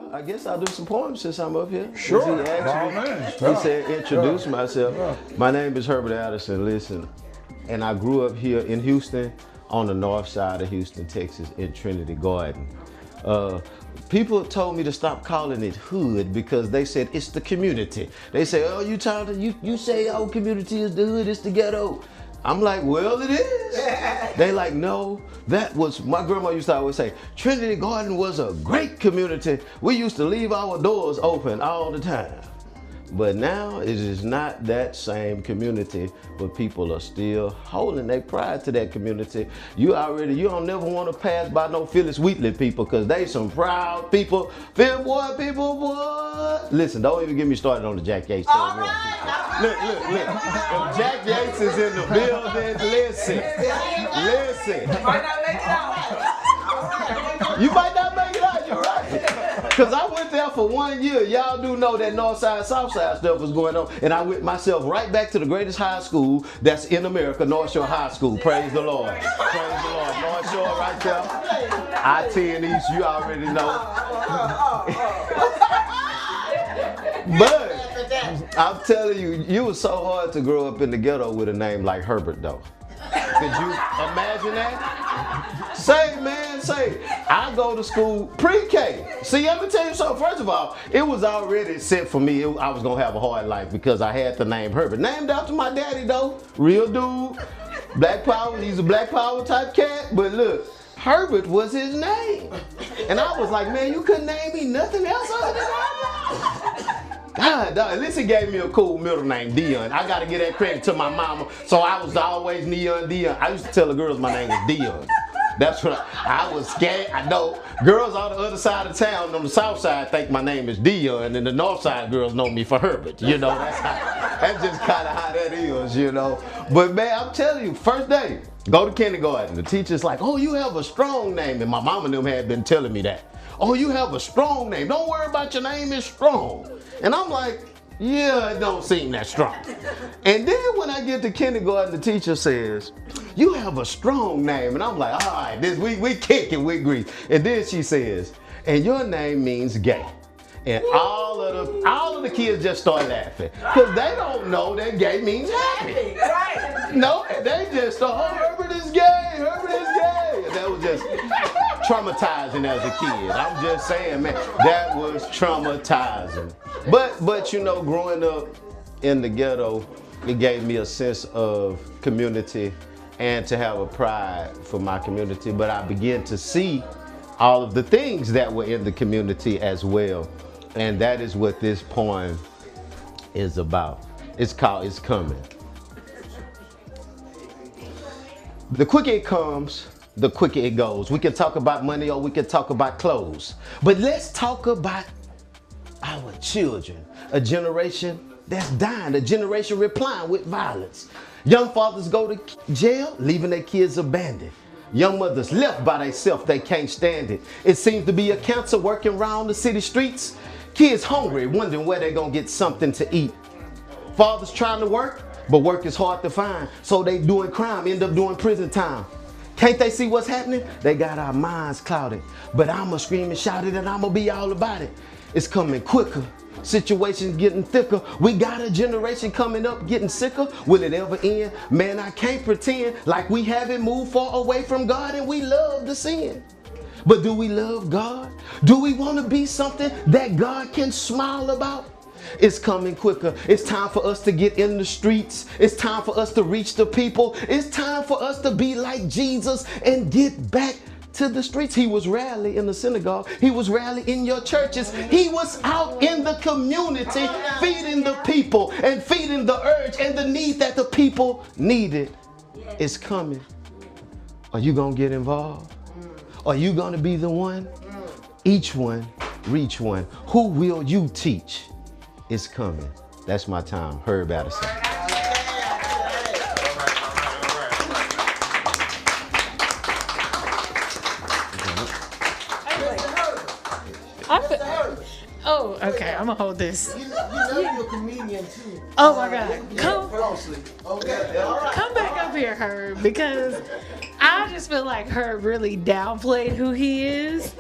Well, I guess I'll do some poems since I'm up here. Sure. He said, introduce myself. My name is Herbert Addison. Listen, and I grew up here in Houston, on the north side of Houston, Texas, in Trinity Garden. People told me to stop calling it hood because they said it's the community. They say, oh, you say our community is the hood, it's the ghetto. I'm like, well, it is. They like, no, that was, my grandma used to always say, Trinity Garden was a great community. We used to leave our doors open all the time. But now it is not that same community, but people are still holding their pride to that community. You don't never want to pass by no Phyllis Wheatley people because they some proud people. Phil boy, people, boy. Listen, don't even get me started on the Jack Yates. All right. Look. If Jack Yates is in the building, listen. You might not make it out. You might not make it out, you're right. Because I went there for 1 year. Y'all do know that north side, south side stuff was going on. And I went myself right back to the greatest high school that's in America, North Shore High School. Praise the Lord. Praise the Lord. North Shore right there. I-10 East, you already know. But I'm telling you, you was so hard to grow up in the ghetto with a name like Herbert, though. Could you imagine that? Say, I go to school pre-K. See, let me tell you something. First of all, it was already set for me. I was going to have a hard life because I had the name Herbert. Named after my daddy, though. Real dude. Black power. He's a black power type cat. But look, Herbert was his name. And I was like, man, you couldn't name me nothing else other than Herbert? God, at least he gave me a cool middle name, Dion. I got to give that credit to my mama. So I was always Dion. I used to tell the girls my name was Dion. That's what I was scared. I know girls on the other side of town, on the south side, think my name is Dion, and the north side girls know me for Herbert. You know, that's just kind of how that is, you know. But man, I'm telling you, first day, go to kindergarten. The teacher's like, oh, you have a strong name. And my mama and them had been telling me that. Oh, you have a strong name. Don't worry about your name, it's strong. And I'm like, yeah, it don't seem that strong. And then when I get to kindergarten, the teacher says, you have a strong name. And I'm like, all right, we kicking with grease. And then she says, and your name means gay. And all of the kids just start laughing. Because they don't know that gay means happy. Right. No, they just thought, oh, Herbert is gay, Herbert is gay. And that was just traumatizing as a kid. I'm just saying, man, that was traumatizing. But you know, growing up in the ghetto, it gave me a sense of community and to have a pride for my community. But I began to see all of the things that were in the community as well. And that is what this poem is about. It's called It's Coming. The quicker it comes, the quicker it goes. We can talk about money or we can talk about clothes. But let's talk about our children. A generation that's dying, a generation replying with violence. Young fathers go to jail, leaving their kids abandoned. Young mothers left by themselves, they can't stand it. It seems to be a cancer working around the city streets. Kids hungry, wondering where they're gonna get something to eat. Fathers trying to work, but work is hard to find. So they doing crime, end up doing prison time. Can't they see what's happening? They got our minds clouded. But I'ma scream and shout it and I'ma be all about it. It's coming quicker. Situations getting thicker. We got a generation coming up getting sicker. Will it ever end? Man, I can't pretend like we haven't moved far away from God and we love the sin. But do we love God? Do we want to be something that God can smile about? It's coming quicker. It's time for us to get in the streets. It's time for us to reach the people. It's time for us to be like Jesus and get back to the streets. He was rarely in the synagogue. He was rarely in your churches. He was out in the community feeding the people and feeding the urge and the need that the people needed. It's coming. Are you going to get involved? Are you going to be the one? Each one, reach one. Who will you teach? It's coming. That's my time. Herb Addison. Oh, okay. I'm gonna hold this. You know you're a comedian too. Oh my God. Come closely. Okay. All right. Come back up here, Herb, because I just feel like Herb really downplayed who he is.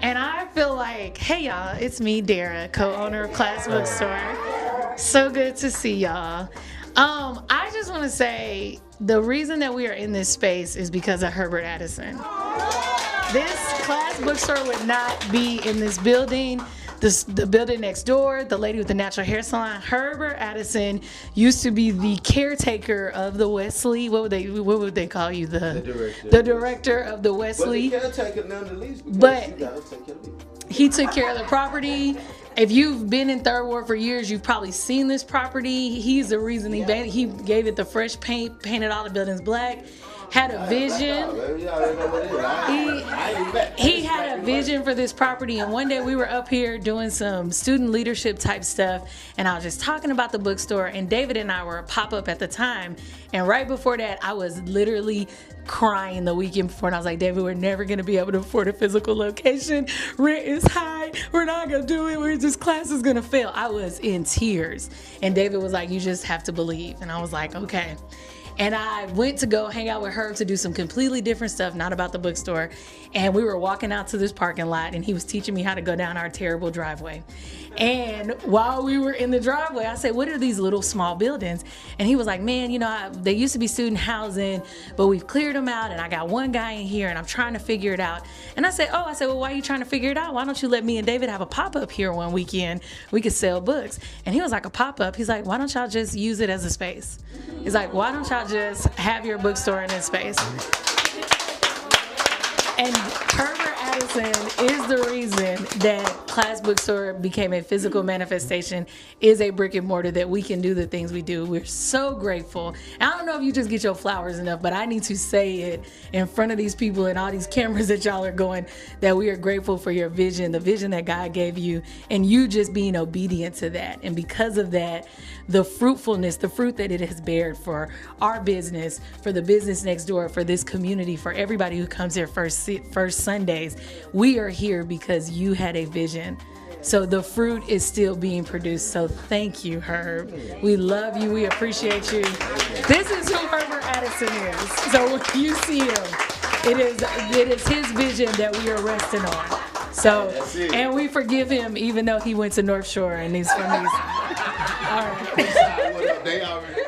And I feel like, hey y'all, it's me, Dara, co-owner of Class Bookstore. So good to see y'all. I just want to say the reason that we are in this space is because of Herbert Addison. This Class Bookstore would not be in this building. The building next door, the lady with the natural hair salon, Herbert Addison used to be the caretaker of the Wesley. What would they call you? The director of the Wesley. But the caretaker nonetheless. But You gotta take care of it. he took care of the property. If you've been in Third Ward for years, you've probably seen this property. He's the reason he gave it the fresh paint, painted all the buildings black. Had a vision. He had a vision for this property, and one day we were up here doing some student leadership type stuff, and I was just talking about the bookstore, and David and I were a pop-up at the time, and right before that I was literally crying the weekend before, and I was like, David, we're never gonna be able to afford a physical location. Rent is high. We're not gonna do it. This class is gonna fail. I was in tears, and David was like, you just have to believe, and I was like, okay. And I went to go hang out with Herb to do some completely different stuff, not about the bookstore. And we were walking out to this parking lot, and he was teaching me how to go down our terrible driveway. And while we were in the driveway, I said, what are these little small buildings? And he was like, man, you know, they used to be student housing, but we've cleared them out, and I got one guy in here, and I'm trying to figure it out. And I said, well, why are you trying to figure it out? Why don't you let me and David have a pop-up here one weekend? We could sell books. And he was like, a pop-up? He's like, why don't y'all just use it as a space? He's like, why don't y'all just have your bookstore in this space? And Herbert Addison is the reason that Class Bookstore became a physical manifestation, is a brick and mortar that we can do the things we do. We're so grateful. And I don't know if you just get your flowers enough, but I need to say it in front of these people and all these cameras that y'all are going, that we are grateful for your vision, the vision that God gave you, and you just being obedient to that. And because of that, the fruitfulness, the fruit that it has bared for our business, for the business next door, for this community, for everybody who comes here first Sundays, we are here because you had a vision. So the fruit is still being produced. So thank you, Herb. We love you. We appreciate you. This is who Herbert Addison is. So when you see him, it is his vision that we are resting on. So, and we forgive him even though he went to North Shore and he's from these. All right. They already